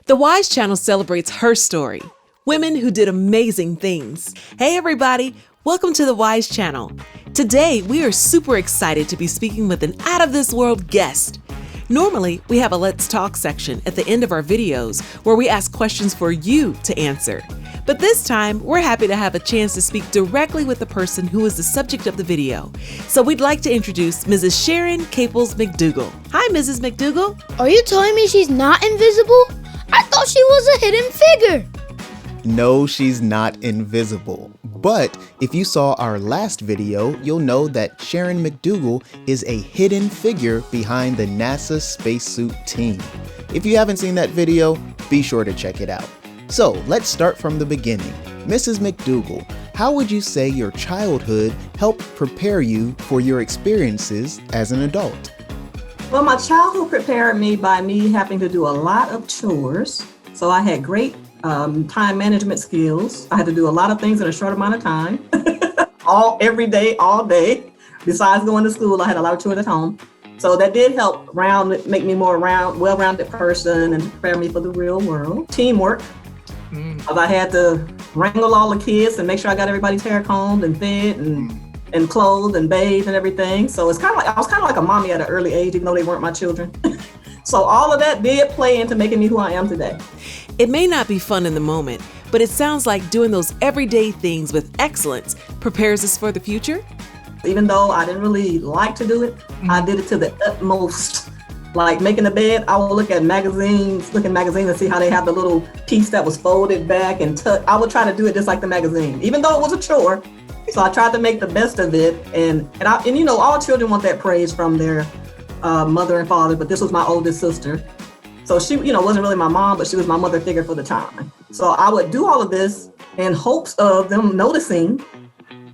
The Wise channel celebrates her story, women who did amazing things. Hey everybody, welcome to the Wise channel. Today, we are super excited to be speaking with an out-of-this-world guest. Normally, we have a Let's Talk section at the end of our videos where we ask questions for you to answer. But this time, we're happy to have a chance to speak directly with the person who is the subject of the video. So we'd like to introduce Mrs. Sharon McDougle. Hi, Mrs. McDougle. Are you telling me she's not invisible? I thought she was a hidden figure. No, she's not invisible. But if you saw our last video, you'll know that Sharon McDougle is a hidden figure behind the NASA spacesuit team. If you haven't seen that video, be sure to check it out. So let's start from the beginning. Mrs. McDougle, how would you say your childhood helped prepare you for your experiences as an adult? Well, my childhood prepared me by me having to do a lot of chores. So I had great time management skills. I had to do a lot of things in a short amount of time, every day, all day. Besides going to school, I had a lot of chores at home. So that did help make me more well-rounded person and prepare me for the real world. Teamwork, because I had to wrangle all the kids and make sure I got everybody's hair combed and fed and clothed and bathed and everything. So it's kind of like I was kind of like a mommy at an early age, even though they weren't my children. So all of that did play into making me who I am today. It may not be fun in the moment, but it sounds like doing those everyday things with excellence prepares us for the future. Even though I didn't really like to do it, I did it to the utmost. Like making the bed, I would look in magazines and see how they have the little piece that was folded back and tucked. I would try to do it just like the magazine, even though it was a chore. So I tried to make the best of it. And you know, all children want that praise from their mother and father, but this was my oldest sister. So she, wasn't really my mom, but she was my mother figure for the time. So I would do all of this in hopes of them noticing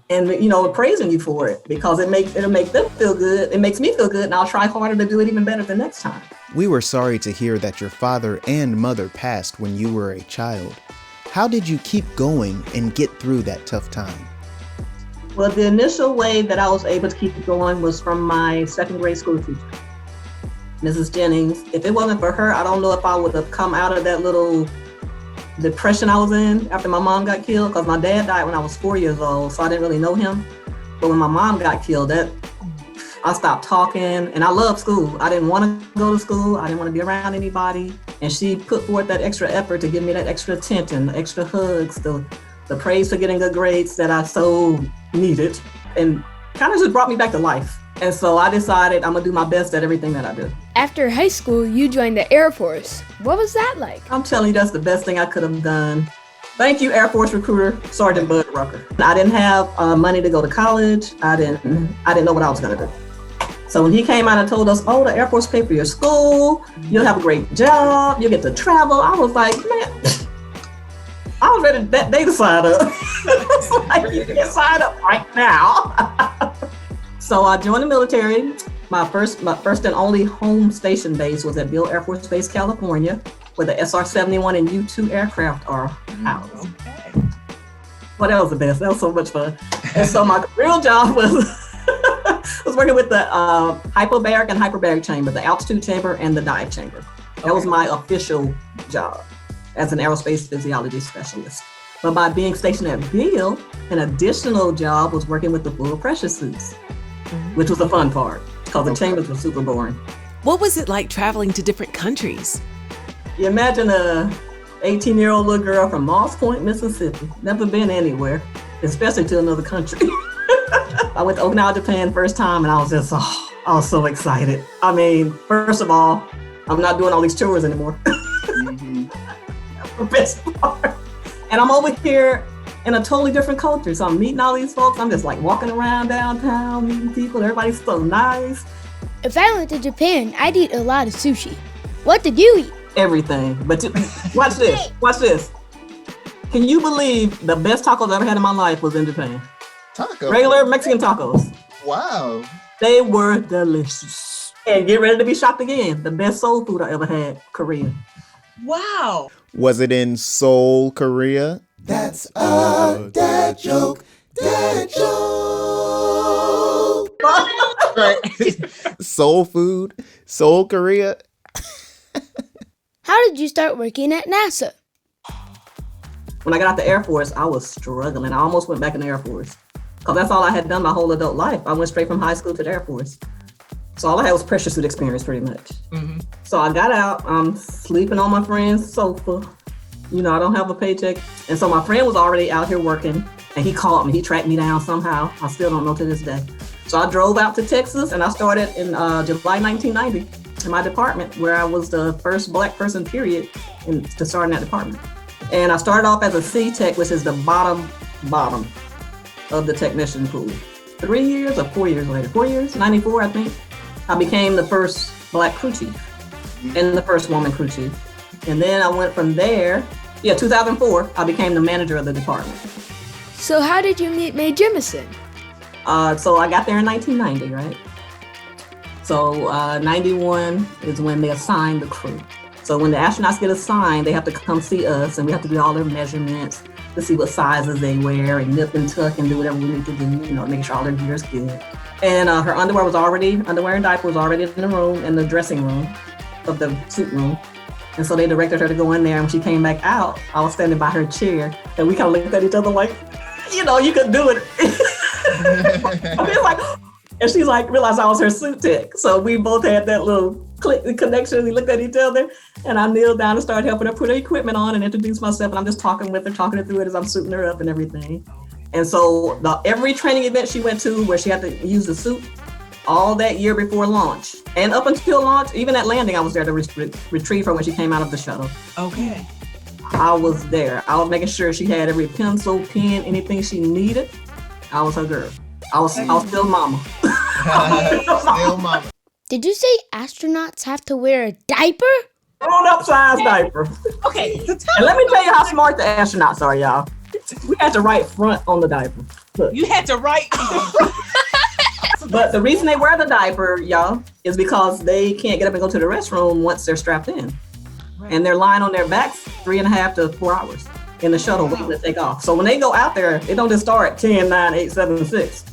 and, praising you for it, because it'll make them feel good. It makes me feel good, and I'll try harder to do it even better the next time. We were sorry to hear that your father and mother passed when you were a child. How did you keep going and get through that tough time? Well, the initial way that I was able to keep it going was from my second grade school teacher, Mrs. Jennings. If it wasn't for her, I don't know if I would have come out of that little depression I was in after my mom got killed, because my dad died when I was 4 years old, so I didn't really know him. But when my mom got killed, I stopped talking, and I loved school. I didn't want to go to school. I didn't want to be around anybody. And she put forth that extra effort to give me that extra attention, the extra hugs, the praise for getting good grades that I so needed, and kind of just brought me back to life. And so I decided I'm gonna do my best at everything that I do. After high school, you joined the Air Force. What was that like? I'm telling you, that's the best thing I could have done. Thank you, Air Force recruiter, Sergeant Bud Rucker. I didn't have money to go to college. I didn't know what I was gonna do. So when he came out and told us, oh, the Air Force pay for your school, you'll have a great job, you'll get to travel, I was like, man, I was ready that day to sign up. It's like, you can sign up right now. So I joined the military. My first and only home station base was at Beale Air Force Base, California, where the SR-71 and U-2 aircraft are housed. Okay. Well, that was the best. That was so much fun. And so my real job was working with the hypobaric and hyperbaric chamber, the altitude chamber and the dive chamber. That was my official job as an aerospace physiology specialist. But by being stationed at Beale, an additional job was working with the full pressure suits, which was the fun part, because the chambers were super boring. What was it like traveling to different countries? You imagine a 18-year-old little girl from Moss Point, Mississippi, never been anywhere, especially to another country. I went to Okinawa, Japan first time, and I was so excited. I mean, first of all, I'm not doing all these chores anymore. That's the best part. And I'm over here in a totally different culture. So I'm meeting all these folks. I'm just like walking around downtown, meeting people. Everybody's so nice. If I went to Japan, I'd eat a lot of sushi. What did you eat? Everything. But watch this. Watch this. Can you believe the best tacos I ever had in my life was in Japan? Tacos? Regular Mexican tacos. Wow. They were delicious. And get ready to be shocked again. The best soul food I ever had, Korean. Wow. Was it in Seoul, Korea? That's a dad joke. Dad joke. Soul food, Seoul, Korea. How did you start working at NASA? When I got out the Air Force, I was struggling. I almost went back in the Air Force because that's all I had done my whole adult life. I went straight from high school to the Air Force. So all I had was pressure suit experience pretty much. So I got out, I'm sleeping on my friend's sofa. You know, I don't have a paycheck. And so my friend was already out here working and he called me, he tracked me down somehow. I still don't know to this day. So I drove out to Texas and I started in July 1990 in my department where I was the first Black person, period, to start in that department. And I started off as a C-Tech, which is the bottom of the technician pool. 3 years or 4 years later, 4 years, 94, I think, I became the first Black crew chief and the first woman crew chief. And then I went from there, 2004, I became the manager of the department. So how did you meet Mae Jemison? So I got there in 1990, right? So 91 is when they assigned the crew. So when the astronauts get assigned, they have to come see us and we have to do all their measurements to see what sizes they wear and nip and tuck and do whatever we need to do, you know, making sure all their gear is good. And her underwear and diaper was already in the room, in the dressing room of the suit room. And so they directed her to go in there. And when she came back out, I was standing by her chair and we kind of looked at each other like, you know, you could do it. And she's like, realized I was her suit tech. So we both had that little connection. We looked at each other and I kneeled down and started helping her put her equipment on and introduce myself. And I'm just talking with her, talking her through it as I'm suiting her up and everything. And so every training event she went to where she had to use the suit, all that year before launch and up until launch, even at landing, I was there to retrieve her when she came out of the shuttle. Okay. I was there. I was making sure she had every pencil, pen, anything she needed. I was her girl. I was still mama. Still mama. Did you say astronauts have to wear a diaper? Grown-up size diaper. Okay. And let me tell you how smart the astronauts are, y'all. We had to write front on the diaper. Look. You had to write. But the reason they wear the diaper, y'all, is because they can't get up and go to the restroom once they're strapped in. Right. And they're lying on their backs 3.5 to 4 hours in the shuttle waiting to take off. So when they go out there, it don't just start 10, 9, 8, 7, 6.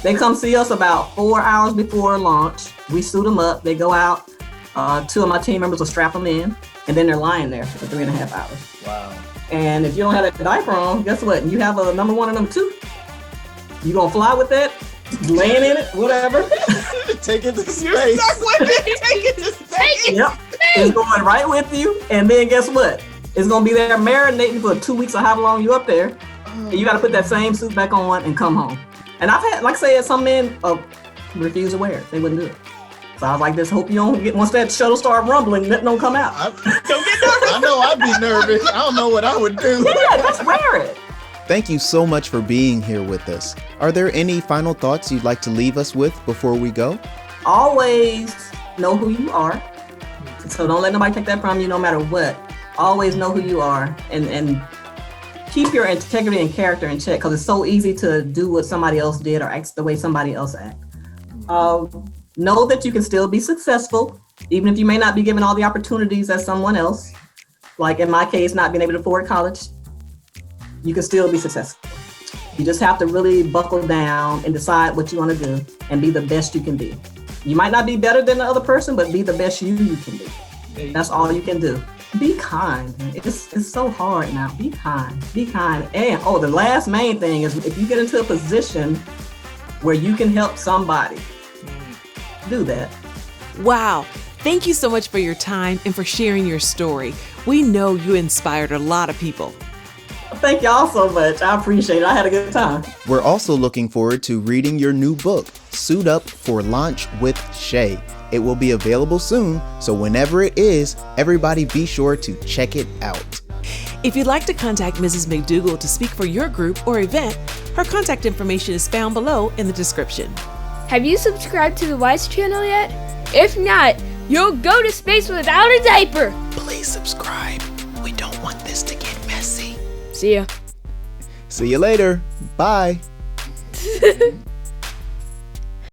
They come see us about 4 hours before launch. We suit them up. They go out. 2 of my team members will strap them in, and then they're lying there for 3.5 hours. Wow. And if you don't have that diaper on, guess what? You have a number 1 and number 2. You gonna fly with that? Laying in it, whatever. Take it to space. You're stuck with it. Take it to space. Yep. It's going right with you. And then guess what? It's gonna be there marinating for 2 weeks or however long you up there. And you gotta put that same suit back on and come home. And I've had, like I said, some men refuse to wear it. They wouldn't do it. So I was like, just hope you don't get, once that shuttle start rumbling, nothing don't come out. Don't get nervous. I know I'd be nervous. I don't know what I would do. Yeah, just wear it. Thank you so much for being here with us. Are there any final thoughts you'd like to leave us with before we go? Always know who you are. So don't let nobody take that from you no matter what. Always know who you are and keep your integrity and character in check because it's so easy to do what somebody else did or act the way somebody else acts. Know that you can still be successful, even if you may not be given all the opportunities as someone else. Like in my case, not being able to afford college. You can still be successful. You just have to really buckle down and decide what you want to do and be the best you can be. You might not be better than the other person, but be the best you can be. That's all you can do. Be kind. It's so hard now. Be kind. Be kind. And the last main thing is if you get into a position where you can help somebody, do that. Wow. Thank you so much for your time and for sharing your story. We know you inspired a lot of people. Thank y'all so much. I appreciate it. I had a good time. We're also looking forward to reading your new book, Suit Up for Launch with Shay. It will be available soon, so whenever it is, everybody be sure to check it out. If you'd like to contact Mrs. McDougle to speak for your group or event, her contact information is found below in the description. Have you subscribed to the Wise channel yet? If not, you'll go to space without a diaper. Please subscribe. We don't want this to get messy. See ya. See you later. Bye.